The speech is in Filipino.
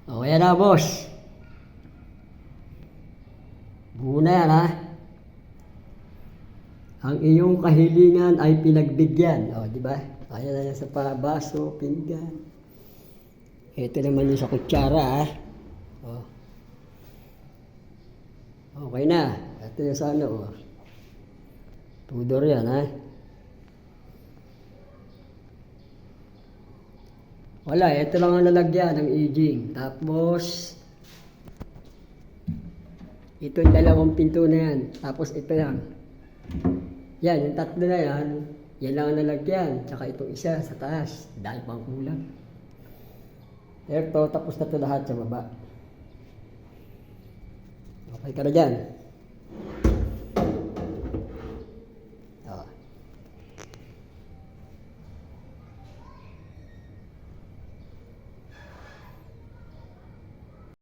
O, yan na, boss. Buo na yan, ha? Ang iyong kahilingan ay pinagbigyan. O, di ba? Ayan na yan sa baso, pinggan. Ito naman yung sa kutsara, ha? O. Okay na. Ito yung sa ano, o. Tudor yan, ha? Wala, ito lang ang lalagyan ng aging. Tapos, ito yung dalawang pinto na yan. Tapos ito yan. Yan, yung tatlo na yan. Yan lang ang lalagyan. Tsaka itong isa sa taas. Dahil pang kulang. Ito, tapos na ito lahat sa baba. Okay ka na dyan.